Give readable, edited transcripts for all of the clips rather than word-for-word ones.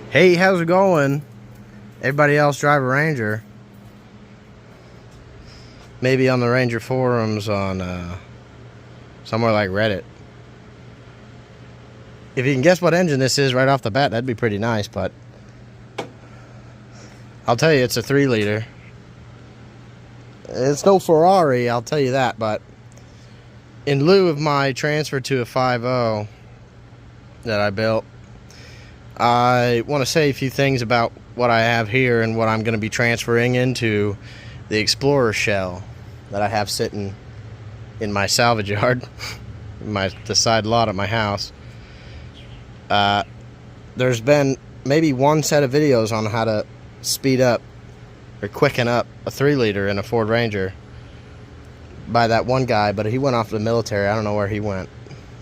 Hey, how's it going? Everybody else drive a Ranger. Maybe on the Ranger forums on somewhere like Reddit. If you can guess what engine this is right off the bat, that'd be pretty nice, but I'll tell you, it's a 3-liter. It's no Ferrari, I'll tell you that, but in lieu of my transfer to a 5.0 that I built, I want to say a few things about what I have here and what I'm going to be transferring into the Explorer shell that I have sitting in my salvage yard, the side lot at my house. There's been maybe one set of videos on how to speed up or quicken up a 3-liter in a Ford Ranger by that one guy, but he went off to the military. I don't know where he went.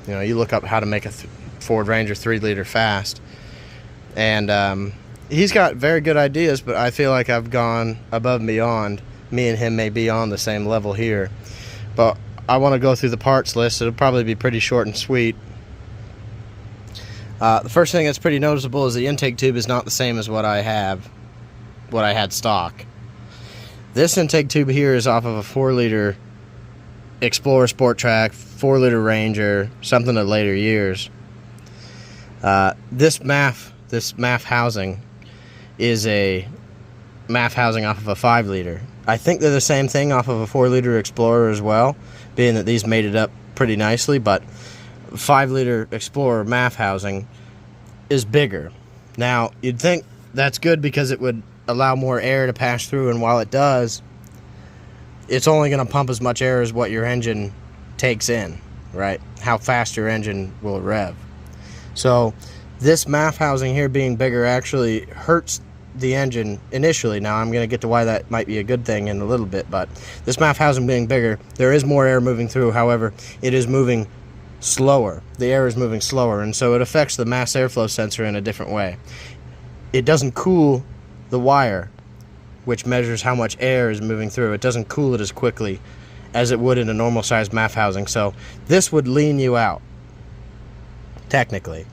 You know, you look up how to make a Ford Ranger 3-liter fast, and he's got very good ideas, but I feel like I've gone above and beyond. Me and him may be on the same level here, but I want to go through the parts list. It'll probably be pretty short and sweet. The first thing that's pretty noticeable is the intake tube is not the same as what I had stock. This intake tube here is off of a 4-liter Explorer Sport Track, 4-liter Ranger, something of later years. This MAF housing is a MAF housing off of a 5-liter. I think they're the same thing off of a 4-liter Explorer as well, being that these made it up pretty nicely, but 5-liter Explorer MAF housing is bigger. Now, you'd think that's good because it would allow more air to pass through, and while it does, it's only going to pump as much air as what your engine takes in, right? How fast your engine will rev. So this MAF housing here being bigger actually hurts the engine initially. Now I'm going to get to why that might be a good thing in a little bit, but this MAF housing being bigger, there is more air moving through. However, it is moving slower. The air is moving slower, and so it affects the mass airflow sensor in a different way. It doesn't cool the wire, which measures how much air is moving through. It doesn't cool it as quickly as it would in a normal size MAF housing. So this would lean you out, technically.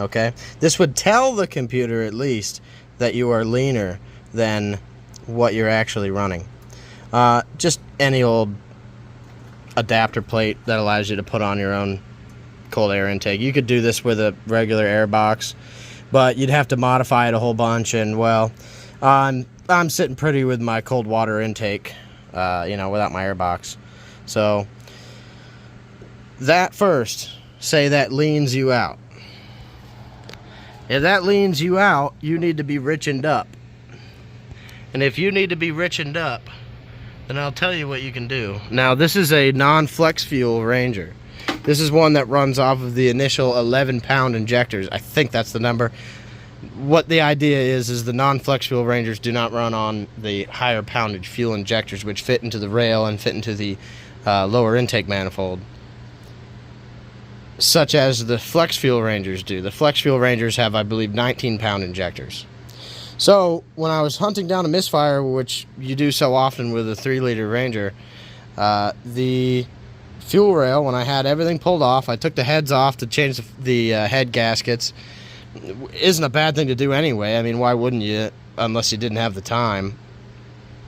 Okay? This would tell the computer at least that you are leaner than what you're actually running. Just any old adapter plate that allows you to put on your own cold air intake. You could do this with a regular air box, but you'd have to modify it a whole bunch, and well, I'm sitting pretty with my cold water intake, you know, without my air box. So that first, say that leans you out. If that leans you out, you need to be richened up. And if you need to be richened up, then I'll tell you what you can do. Now, this is a non-flex fuel Ranger. This is one that runs off of the initial 11-pound injectors. I think that's the number. What the idea is the non-flex fuel Rangers do not run on the higher poundage fuel injectors, which fit into the rail and fit into the lower intake manifold, such as the flex fuel Rangers do. The flex fuel Rangers have, I believe, 19-pound injectors. So when I was hunting down a misfire, which you do so often with a 3-liter Ranger, the fuel rail, when I had everything pulled off, I took the heads off to change the head gaskets. Isn't a bad thing to do anyway. I mean, why wouldn't you, unless you didn't have the time?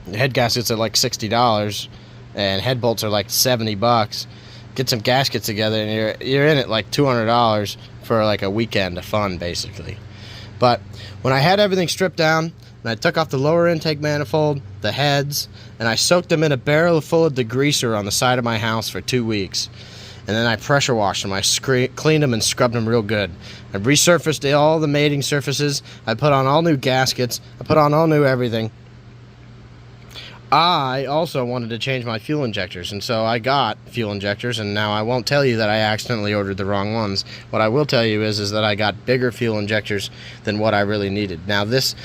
The head gaskets are like $60, and head bolts are like $70. Get some gaskets together, and you're in it like $200 for like a weekend of fun, basically. But when I had everything stripped down, and I took off the lower intake manifold, the heads, and I soaked them in a barrel full of degreaser on the side of my house for 2 weeks. And then I pressure washed them. I cleaned them and scrubbed them real good. I resurfaced all the mating surfaces. I put on all new gaskets. I put on all new everything. I also wanted to change my fuel injectors, and so I got fuel injectors, and now I won't tell you that I accidentally ordered the wrong ones. What I will tell you is that I got bigger fuel injectors than what I really needed. Now, this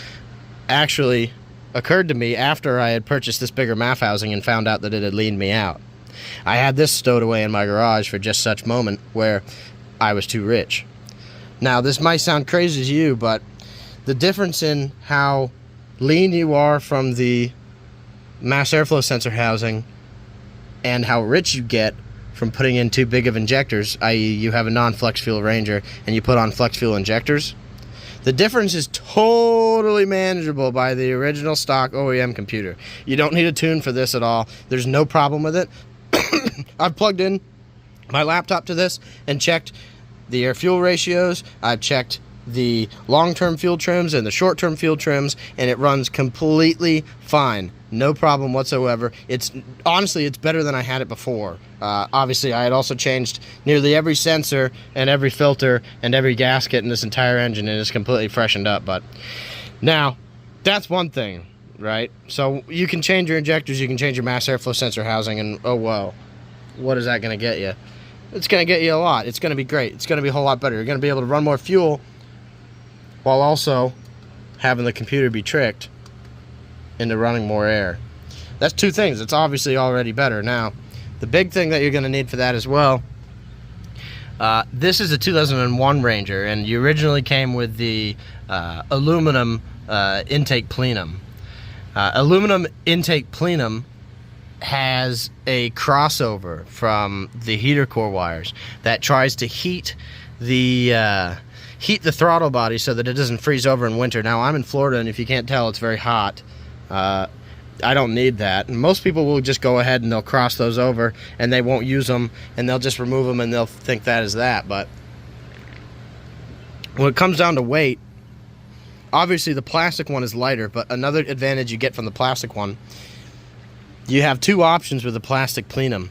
actually occurred to me after I had purchased this bigger MAF housing and found out that it had leaned me out. I had this stowed away in my garage for just such moment where I was too rich. Now, this might sound crazy to you, but the difference in how lean you are from the mass airflow sensor housing and how rich you get from putting in too big of injectors, i.e. you have a non-flex fuel Ranger and you put on flex fuel injectors, The difference is totally manageable by the original stock OEM computer. You don't need a tune for this at all. There's no problem with it. I've plugged in my laptop to this and checked the air-fuel ratios. I've checked the long-term fuel trims and the short-term fuel trims, and it runs completely fine. No problem whatsoever. Honestly, it's better than I had it before. Obviously, I had also changed nearly every sensor and every filter and every gasket in this entire engine, and it's completely freshened up. But now, that's one thing, right? So you can change your injectors, you can change your mass airflow sensor housing, and oh well, what is that going to get you? It's going to get you a lot. It's going to be great. It's going to be a whole lot better. You're going to be able to run more fuel while also having the computer be tricked into running more air. That's two things. It's obviously already better. Now, the big thing that you're going to need for that as well, this is a 2001 Ranger, and you originally came with the aluminum intake plenum. Aluminum intake plenum has a crossover from the heater core wires that tries to heat the throttle body so that it doesn't freeze over in winter. Now, I'm in Florida, and if you can't tell, it's very hot. I don't need that. And most people will just go ahead and they'll cross those over, and they won't use them, and they'll just remove them, and they'll think that is that. But when it comes down to weight, obviously the plastic one is lighter, but another advantage you get from the plastic one, you have two options with the plastic plenum.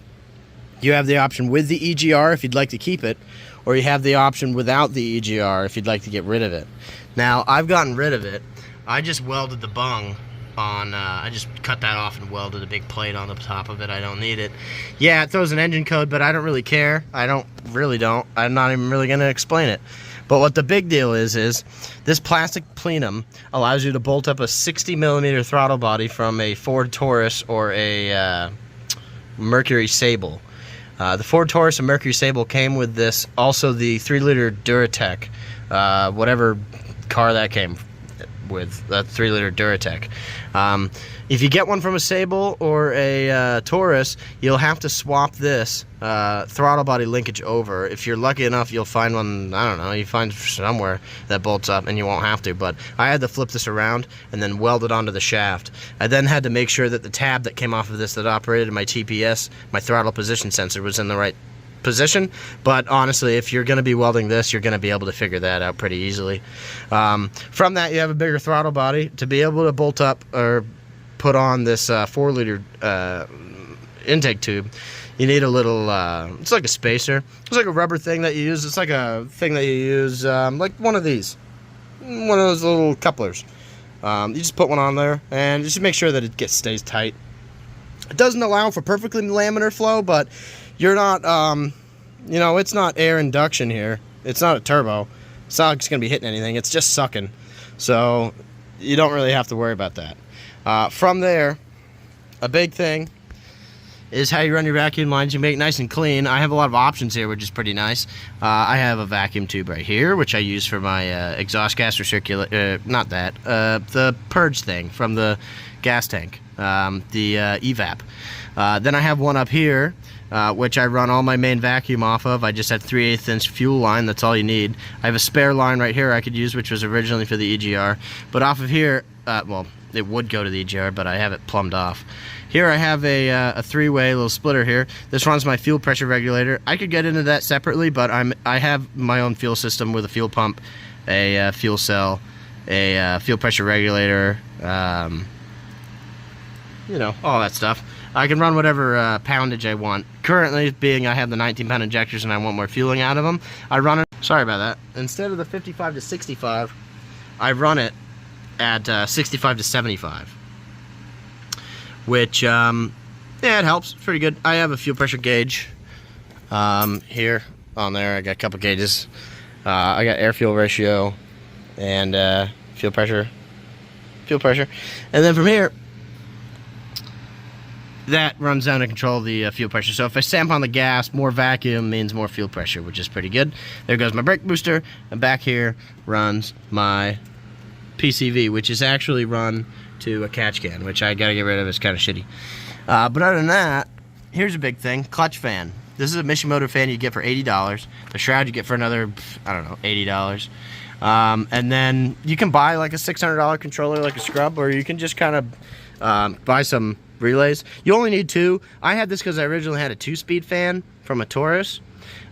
You have the option with the EGR if you'd like to keep it, or you have the option without the EGR if you'd like to get rid of it. Now, I've gotten rid of it. I just welded the bung on, I just cut that off and welded a big plate on the top of it. I don't need it. Yeah, it throws an engine code, but I don't really care. I really don't. I'm not even really going to explain it. But what the big deal is this plastic plenum allows you to bolt up a 60mm throttle body from a Ford Taurus or a Mercury Sable. The Ford Taurus and Mercury Sable came with this, also the 3-liter Duratec, whatever car that came with, that 3-liter Duratec. If you get one from a Sable or a Taurus, you'll have to swap this throttle body linkage over. If you're lucky enough, you'll find one, I don't know, you find somewhere that bolts up and you won't have to. But I had to flip this around and then weld it onto the shaft. I then had to make sure that the tab that came off of this that operated my TPS, my throttle position sensor, was in the right position. But honestly, if you're going to be welding this, you're going to be able to figure that out pretty easily. From that, you have a bigger throttle body. To be able to bolt up or put on this 4-liter intake tube, you need a little, it's like a spacer. It's like a rubber thing that you use. It's like a thing that you use, like one of these. One of those little couplers. You just put one on there, and just make sure that it stays tight. It doesn't allow for perfectly laminar flow, but you're not, you know, it's not air induction here. It's not a turbo. It's not going to be hitting anything. It's just sucking. So you don't really have to worry about that. From there, a big thing is how you run your vacuum lines. You make it nice and clean. I have a lot of options here, which is pretty nice. I have a vacuum tube right here, which I use for my exhaust gas recirculate, not that, the purge thing from the gas tank, the evap. Then I have one up here, which I run all my main vacuum off of. I just have 3/8 inch fuel line. That's all you need. I have a spare line right here I could use, which was originally for the EGR. But off of here, well, it would go to the EGR, but I have it plumbed off. Here I have a 3-way little splitter here. This runs my fuel pressure regulator. I could get into that separately, but I have my own fuel system with a fuel pump, a fuel cell, a fuel pressure regulator, you know, all that stuff. I can run whatever poundage I want. Currently, being I have the 19-pound injectors and I want more fueling out of them, I run it, sorry about that, instead of the 55 to 65, I run it at 65 to 75. Which, yeah, it helps. It's pretty good. I have a fuel pressure gauge here, on there. I got a couple gauges. I got air-fuel ratio and fuel pressure. And then from here, that runs down to control the fuel pressure. So if I stamp on the gas, more vacuum means more fuel pressure, which is pretty good. There goes my brake booster, and back here runs my PCV, which is actually run to a catch can, which I gotta get rid of. It's kind of shitty. But other than that, here's a big thing: clutch fan. This is a Mishimoto fan you get for $80. The shroud you get for another, I don't know, $80. And then you can buy like a $600 controller, like a scrub, or you can just kind of buy some relays. You only need 2. I had this because I originally had a 2-speed fan from a Taurus,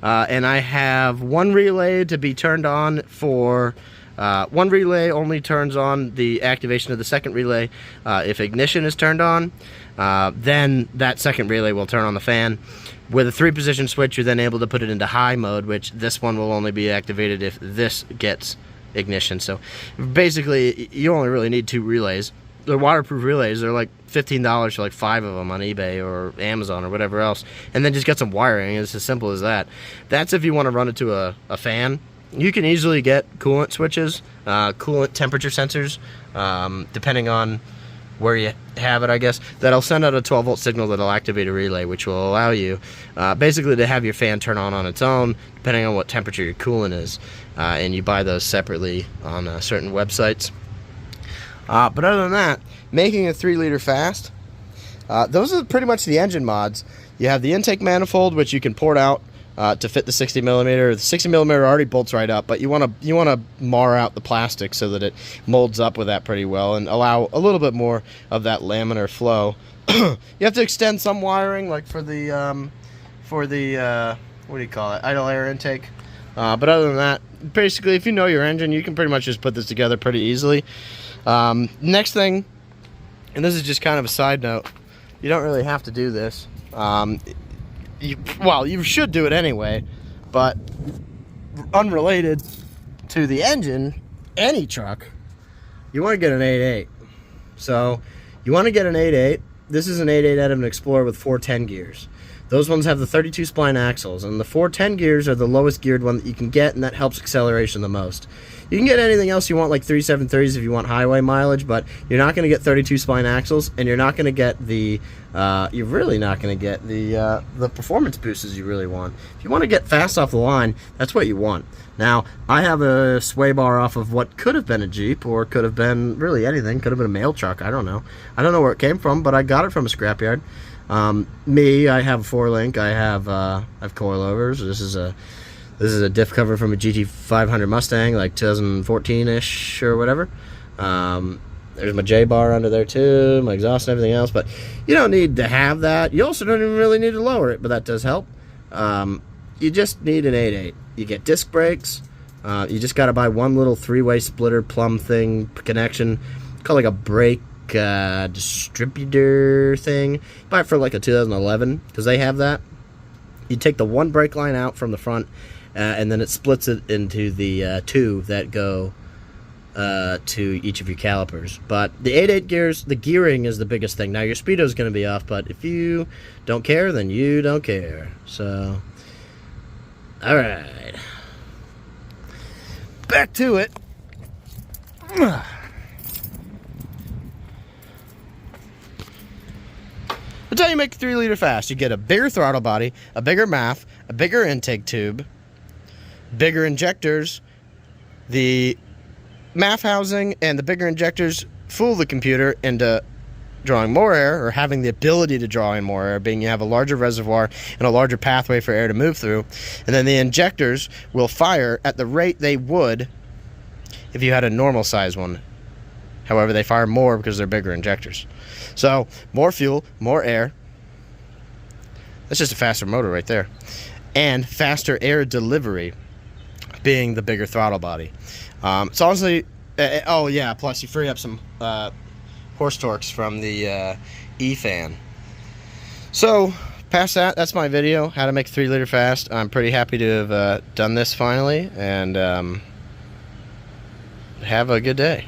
and I have 1 relay to be turned on for. 1 relay only turns on the activation of the second relay if ignition is turned on. Then that second relay will turn on the fan. With a 3-position switch, you're then able to put it into high mode, which this one will only be activated if this gets ignition. So basically, you only really need 2 relays. They're waterproof relays. They're like $15 for like 5 of them on eBay or Amazon or whatever else. And then just get some wiring. It's as simple as that. That's if you want to run it to a fan. You can easily get coolant switches, coolant temperature sensors, depending on where you have it, I guess, that'll send out a 12-volt signal that'll activate a relay, which will allow you basically to have your fan turn on its own, depending on what temperature your coolant is. And you buy those separately on certain websites. But other than that, making a 3-liter fast, those are pretty much the engine mods. You have the intake manifold, which you can port out to fit the 60 millimeter. The 60 millimeter already bolts right up, but you want to mar out the plastic so that it molds up with that pretty well and allow a little bit more of that laminar flow. You have to extend some wiring, like for the what do you call it, idle air intake. But other than that, basically, if you know your engine, you can pretty much just put this together pretty easily. Next thing, and this is just kind of a side note, you don't really have to do this. Well, you should do it anyway, but unrelated to the engine, any truck, you want to get an 8.8. So you want to get an 8.8. This is an 8.8 out of an Explorer with 410 gears. Those ones have the 32 spline axles, and the 410 gears are the lowest geared one that you can get, and that helps acceleration the most. You can get anything else you want, like 3 730s if you want highway mileage, but you're not going to get 32 spline axles, and you're not going to get the you're really not going to get the performance boosts you really want. If you want to get fast off the line, that's what you want. Now, I have a sway bar off of what could have been a Jeep, or could have been really anything. Could have been a mail truck. I don't know. I don't know where it came from, but I got it from a scrapyard. I have a 4-link. I have coilovers. This is a diff cover from a GT500 Mustang, like 2014-ish or whatever. There's my J-bar under there too, my exhaust and everything else, but you don't need to have that. You also don't even really need to lower it, but that does help. You just need an 8.8. You get disc brakes. You just got to buy one little 3-way splitter plumb thing connection, called like a brake distributor thing. Buy it for like a 2011, because they have that. You take the one brake line out from the front, and then it splits it into the 2 that go to each of your calipers. But the 8.8 gears, the gearing is the biggest thing. Now your speedo is going to be off, but if you don't care, then you don't care. So, all right, back to it. That's how you make a 3-liter fast. You get a bigger throttle body, a bigger MAF, a bigger intake tube, bigger injectors. The MAF housing and the bigger injectors fool the computer into drawing more air, or having the ability to draw in more air, being you have a larger reservoir and a larger pathway for air to move through. And then the injectors will fire at the rate they would if you had a normal size one. However, they fire more because they're bigger injectors. So, more fuel, more air. That's just a faster motor right there. And faster air delivery, being the bigger throttle body. It's honestly, oh yeah, plus you free up some horse torques from the E-fan. So, past that, that's my video, how to make a 3-liter fast. I'm pretty happy to have done this finally, and have a good day.